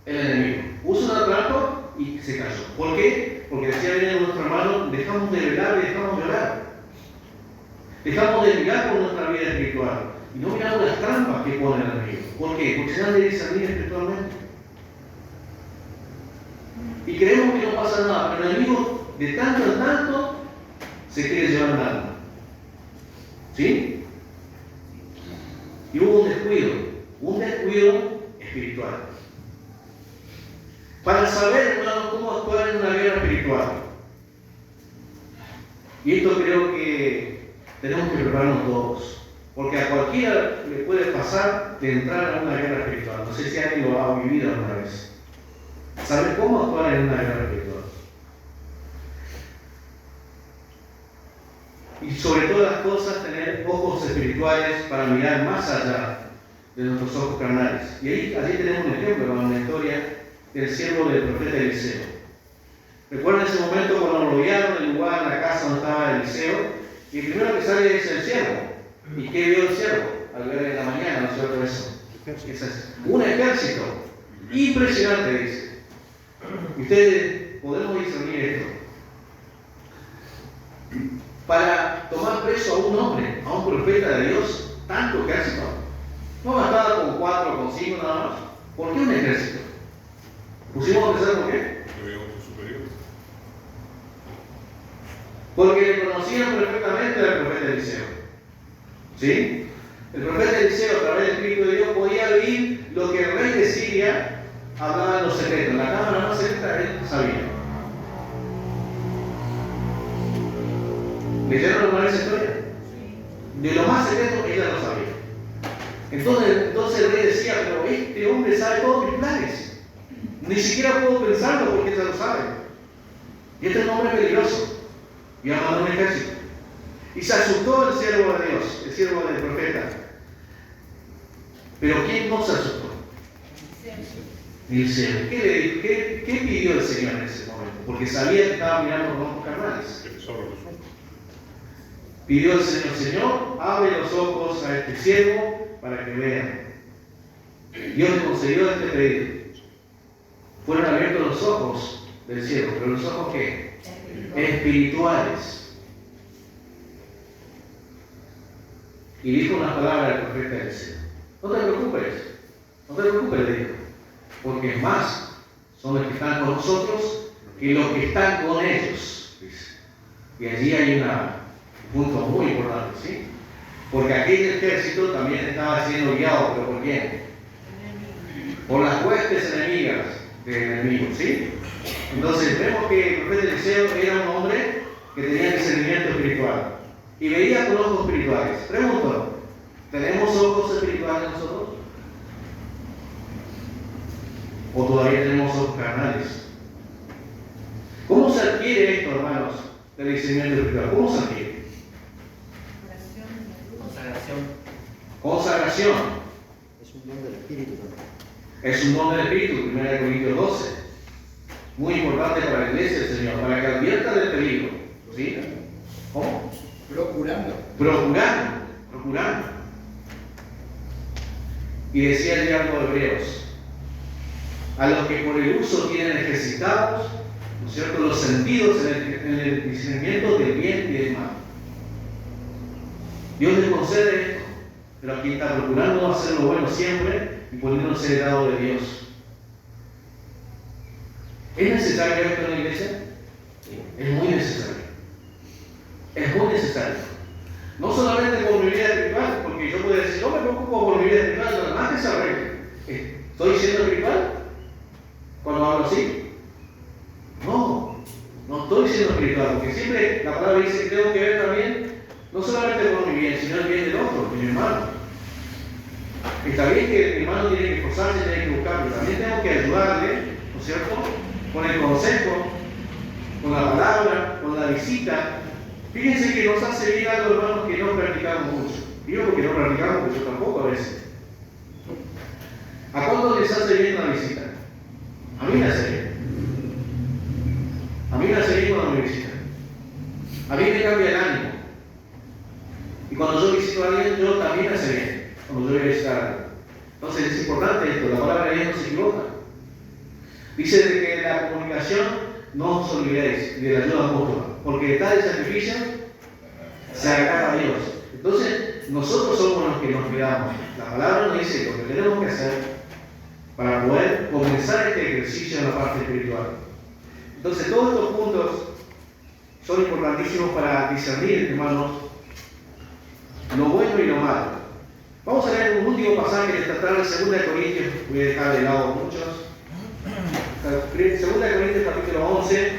El enemigo. Puso una trampa y se cayó. ¿Por qué? Porque decía bien nuestro hermano, dejamos de velar y dejamos de orar. Dejamos de mirar por nuestra vida espiritual. Y no miramos las trampas que pone el enemigo. ¿Por qué? Porque se han de discernir espiritualmente. Y creemos que no pasa nada, pero el enemigo de tanto en tanto se quiere llevar el alma. ¿Sí? Y hubo un descuido espiritual. Para saber, hermano, cómo actuar en una guerra espiritual. Y esto creo que tenemos que prepararnos todos. Porque a cualquiera le puede pasar de entrar a una guerra espiritual. No sé si alguien lo ha vivido alguna vez. Saber cómo actuar en una guerra espiritual. Y sobre todas las cosas, tener ojos espirituales para mirar más allá de nuestros ojos carnales. Y allí tenemos un ejemplo, una historia del siervo del profeta Eliseo. Recuerda ese momento cuando lo rodearon el lugar, la casa donde estaba Eliseo, y el primero que sale es el siervo. ¿Y qué vio el siervo? Al ver en la mañana, ¿no es cierto eso? Un ejército. Impresionante, dice. Ustedes podemos discernir esto. Para tomar preso a un hombre, a un profeta de Dios, tanto ejército. No bastaba con 4 o con 5 nada más. ¿Por qué un ejército? ¿Pusimos a pensar por qué? Porque le conocían perfectamente al profeta Eliseo. ¿Sí? El profeta Eliseo, a través del Espíritu de Dios, podía oír lo que el rey de Siria hablaba en los secretos. La cámara más secreta él sabía. ¿Leyeron alguna vez esa historia? De lo más secreto ella lo sabía. Entonces el rey decía, pero este hombre sabe todos mis planes. Ni siquiera puedo pensarlo porque ella lo sabe. Y este es un hombre peligroso. Y ha mandado un ejército. Y se asustó el siervo de Dios, el siervo del profeta. Pero ¿quién no se asustó? El Señor. ¿Qué pidió el Señor en ese momento? Porque sabía que estaba mirando con ojos carnales. Pidió el Señor, Señor, abre los ojos a este siervo para que vean. Dios le concedió este pedido. Fueron abiertos los ojos del siervo, pero los ojos ¿qué? Espirituales. Y dijo una palabra al profeta del cielo. No te preocupes, le dijo, porque es más, son los que están con nosotros que los que están con ellos. Dice. Y allí hay un punto muy importante, ¿sí? Porque aquel ejército también estaba siendo guiado, ¿pero por quién? Por las huestes enemigas del enemigo, ¿sí? Entonces vemos que el profeta Eliseo era un hombre que tenía discernimiento espiritual y veía con ojos espirituales. Pregunto, ¿tenemos ojos espirituales nosotros? ¿O todavía tenemos ojos carnales? ¿Cómo se adquiere esto, hermanos, del discernimiento espiritual? ¿Cómo se adquiere? Consagración.
Es un don del Espíritu también.
Es un don del Espíritu, 1 Corintios 12. Muy importante para la iglesia del Señor, para que advierta del peligro. ¿Sí? ¿Cómo?
Procurando.
Procurando. Y decía el diálogo de Hebreos, a los que por el uso tienen ejercitados, ¿no es cierto?, los sentidos en el discernimiento del bien y del mal. Dios les concede esto, pero a quien está procurando hacer lo bueno siempre y poniéndose del lado de Dios. ¿Es necesario esto en la iglesia? Es muy necesario. Es muy necesario. No solamente por mi vida espiritual, porque yo puedo decir, no me preocupo por mi vida espiritual, nada más que saber. ¿Estoy siendo espiritual cuando hablo así? No estoy siendo espiritual, porque siempre la palabra dice que tengo que ver también, no solamente por mi bien, sino el bien del otro, de mi hermano. Está bien que mi hermano tiene que esforzarse, tiene que buscar, pero también tengo que ayudarle, ¿no es cierto?, con el consejo, con la palabra, con la visita. Fíjense que nos hace bien algo, hermanos, que no practicamos mucho. Digo porque no practicamos, porque yo tampoco a veces. ¿A cuánto les hace bien la visita? A mí me hace bien. A mí me hace bien cuando me visitan. A mí me cambia el ánimo. Y cuando yo visito a alguien, yo también me hace bien. Cuando yo voy a visitar a alguien. Entonces es importante esto, la palabra de Dios no se equivoca. Dice de que la comunicación no os olvidéis de la ayuda mutua, porque de tal sacrificio se agrada a Dios. Entonces, nosotros somos los que nos cuidamos. La palabra nos dice lo que tenemos que hacer para poder comenzar este ejercicio en la parte espiritual. Entonces, todos estos puntos son importantísimos para discernir, hermanos, lo bueno y lo malo. Vamos a leer un último pasaje de esta tarde, 2 Corintios, voy a dejar de lado muchos. 2 Corintios capítulo 11,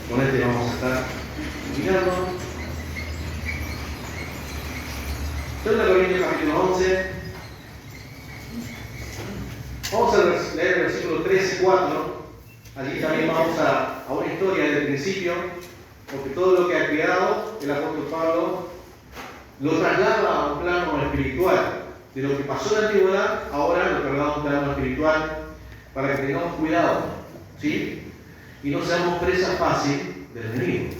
con este vamos a estar mirando. 2 Corintios capítulo 11, vamos a leer el versículo 3 y 4, allí también vamos a una historia desde el principio, porque todo lo que ha creado el apóstol Pablo lo traslada a un plano espiritual, de lo que pasó en la antigüedad, ahora lo traslada a un plano espiritual, para que tengamos cuidado, ¿sí? Y no seamos presa fácil del enemigo.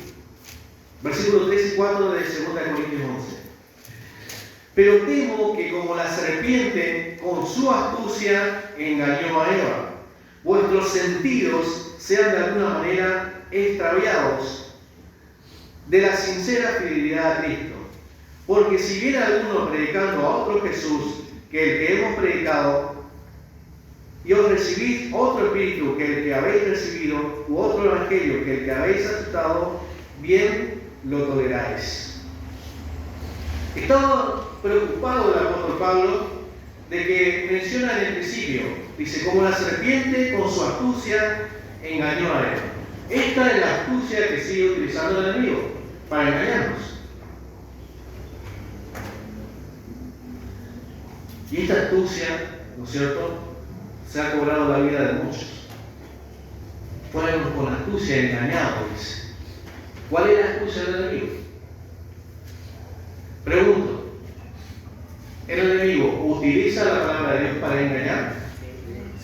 Versículos 3 y 4 de 2 Corintios 11. Pero temo que como la serpiente con su astucia engañó a Eva, vuestros sentidos sean de alguna manera extraviados de la sincera fidelidad a Cristo. Porque si viene alguno predicando a otro Jesús que el que hemos predicado, y os recibís otro espíritu que el que habéis recibido, u otro evangelio que el que habéis aceptado, bien lo toleráis. Estaba preocupado el apóstol Pablo de que menciona en el principio, dice, como la serpiente con su astucia engañó a Eva. Esta es la astucia que sigue utilizando el enemigo. para engañarnos. Y esta astucia, ¿no es cierto?, se ha cobrado la vida de muchos. Fueron con astucia engañados, dice. ¿Cuál es la astucia del enemigo? Pregunto, ¿el enemigo utiliza la palabra de Dios para engañar?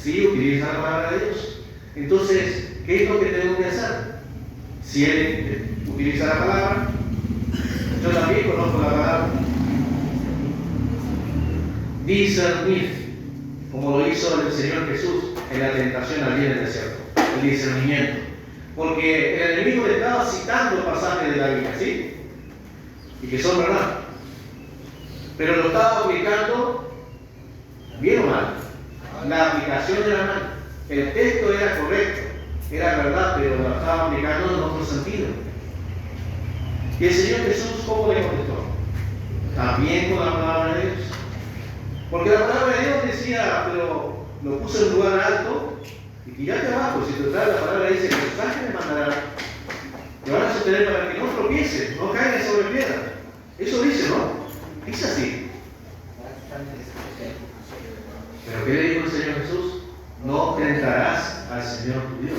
Sí, utiliza la palabra de Dios. Entonces, ¿qué es lo que tengo que hacer? Si él utiliza la palabra, yo también conozco la palabra. Discernir, como lo hizo el Señor Jesús en la tentación allí en el desierto, el discernimiento. Porque el enemigo le estaba citando pasajes de la Biblia, ¿sí? Y que son verdad. Pero lo estaba aplicando bien o mal. La aplicación era mal. El texto era correcto, era verdad, pero lo estaba aplicando en otro sentido. Y el Señor Jesús, ¿cómo le contestó? También con la palabra de Dios. Porque la palabra de Dios decía, pero lo puso en un lugar alto y tírate abajo. Si te trae la palabra, dice que los ángeles mandarán. Te van a sostener para que no tropieces, no caigas sobre piedra. Eso dice, ¿no? Dice así. Pero ¿qué le dijo el Señor Jesús? No tentarás al Señor tu Dios.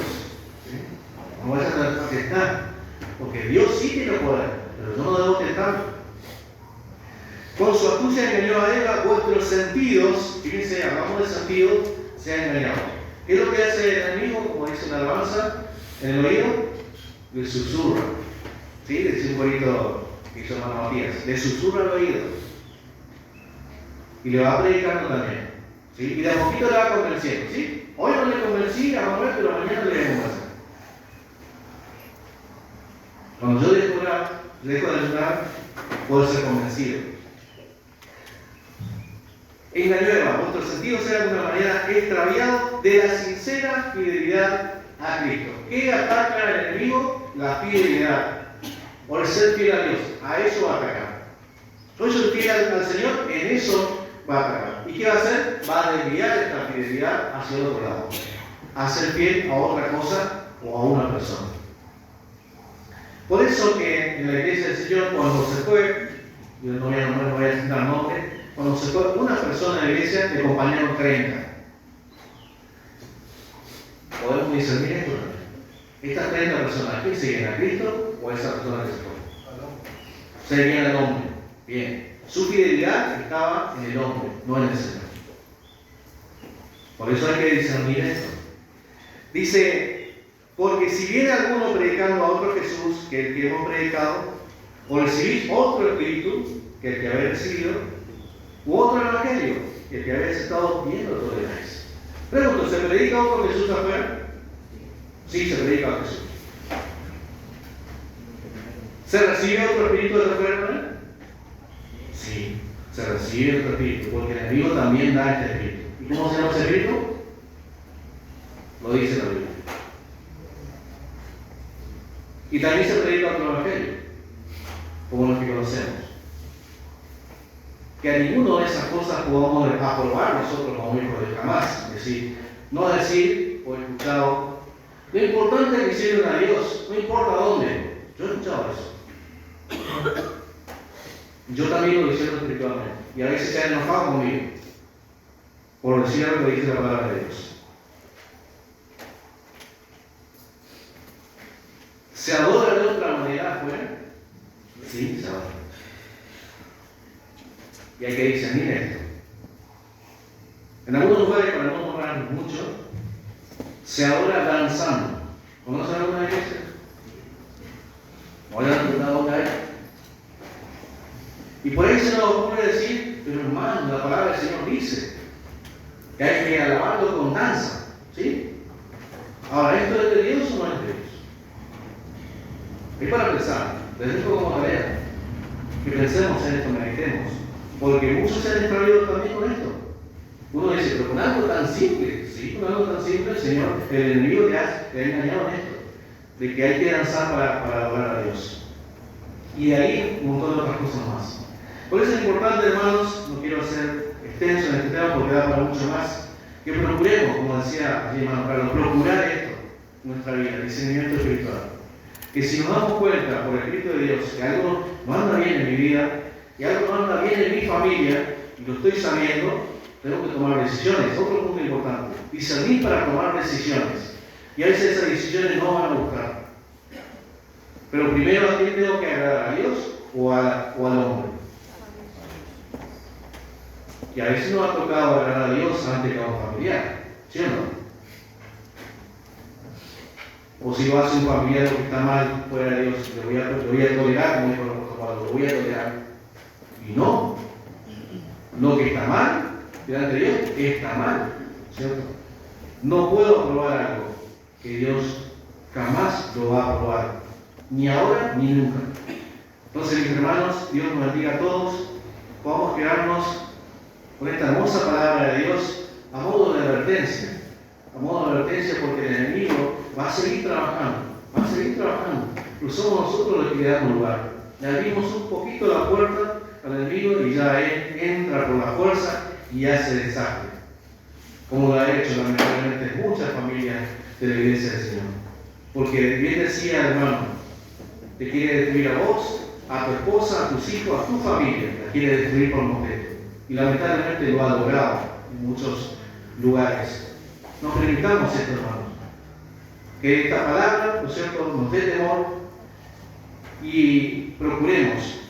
¿Sí? No vayas a tentar. Porque Dios sí tiene poder, pero yo no debo tentarlo. Con su astucia engañó a Eva, vuestros sentidos, fíjense, hablamos de sentidos, se han engañado. ¿Qué es lo que hace el enemigo? Como dice una alabanza, en el oído, le susurra. ¿Sí? Dice un corito que hizo hermano Matías, le susurra al oído. Y le va predicando también. ¿Sí? Y de a poquito le va convenciendo. ¿Sí? Hoy no le convencí, a ver, pero mañana le voy a convencer. Cuando yo dejo de ayudar, puedo ser convencido. Engañó a Eva, vuestros sentidos eran de una manera extraviados de la sincera fidelidad a Cristo. ¿Qué ataca al enemigo? La fidelidad. O el ser fiel a Dios. A eso va a atacar. Yo soy fiel al Señor, en eso va a atacar. ¿Y qué va a hacer? Va a desviar esta fidelidad hacia el otro lado. A ser fiel a otra cosa o a una persona. Por eso que en la iglesia del Señor, cuando se fue, yo no voy a citar nombre, cuando se fue una persona de la iglesia, le acompañaron 30. Podemos discernir esto también. Estas 30 personas, ¿quién seguían a Cristo o a esa persona que se fue? Seguían al hombre. Bien. Su fidelidad estaba en el hombre, no en el Señor. Por eso hay que discernir esto. Dice, porque si viene alguno predicando a otro Jesús que el que hemos predicado, o recibís otro espíritu que el que habéis recibido, u otro evangelio que el que habéis estado viendo todo el mes. Pregunto, ¿se predica otro Jesús afuera? Sí, se predica a Jesús. ¿Se recibe otro espíritu de afuera? Sí, se recibe otro espíritu, porque el enemigo también da este espíritu. ¿Y cómo se llama ese espíritu? Lo dice la Biblia. Y también se predica otro evangelio, como los que conocemos. Que a ninguna de esas cosas podamos aprobar nosotros como hijos de jamás. Es decir, no decir o escuchado, lo importante es que sirven a Dios, no importa dónde. Yo he escuchado eso. Yo también lo discierno espiritualmente. Y a veces se han enojado conmigo por decir algo que dice la palabra de Dios. ¿Se adora de otra manera afuera? Sí, se adora. Y hay que discernir esto. En algunos lugares, para no nombrar mucho, se adora danzando. ¿Conocen alguna iglesia? ¿O hayan preguntado dónde hay? Y por ahí se nos ocurre decir, pero hermano, la palabra del Señor dice que hay que alabarlo con danza. ¿Sí? Ahora, ¿esto es de Dios o no es de Dios? Es para pensar, les dejo como tarea, que pensemos en esto, meditemos. Porque muchos se han extraviado también con esto. Uno dice, pero con algo tan simple, sí, con algo tan simple, el Señor, el enemigo te ha engañado en esto, de que hay que danzar para adorar a Dios. Y de ahí un montón de otras cosas más. Por eso es importante, hermanos, no quiero ser extenso en este tema porque da para mucho más, que procuremos, como decía allí hermano Carlos, procurar esto en nuestra vida, el discernimiento espiritual. que si nos damos cuenta por el Espíritu de Dios que algo no anda bien en mi vida y algo no anda bien en mi familia, y lo estoy sabiendo, tengo que tomar decisiones. Otro punto importante, discernir para tomar decisiones. Y a veces esas decisiones no van a gustar. Pero primero, ¿a quién tengo que agradar? ¿A Dios o al hombre? Y a veces nos ha tocado agradar a Dios antes que a un familiar, ¿sí o no? O si lo hace un familiar que está mal fuera de Dios, lo voy a tolerar, como dijo el apóstol Pablo, lo voy a tolerar. Y no, lo que está mal, delante de Dios, está mal, ¿cierto? No puedo aprobar algo que Dios jamás lo va a aprobar, ni ahora ni nunca. Entonces, mis hermanos, Dios nos bendiga a todos, podamos quedarnos con esta hermosa palabra de Dios a modo de advertencia, porque el enemigo va a seguir trabajando, pero somos nosotros los que le damos lugar. Le abrimos un poquito la puerta al enemigo y ya él entra por la fuerza y hace desastre, como lo ha hecho lamentablemente muchas familias de la iglesia del Señor. Porque bien decía, hermano, te quiere destruir a vos, a tu esposa, a tus hijos, a tu familia, la quiere destruir por completo. Y lamentablemente lo ha logrado en muchos lugares. No permitamos esto, hermanos. Que esta palabra, ¿no es cierto?, nos dé temor y procuremos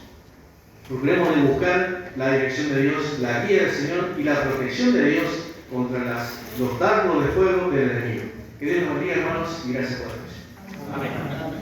de buscar la dirección de Dios, la guía del Señor y la protección de Dios contra los dardos de fuego del enemigo. Que Dios nos bendiga, hermanos, y gracias por la atención.
Amén.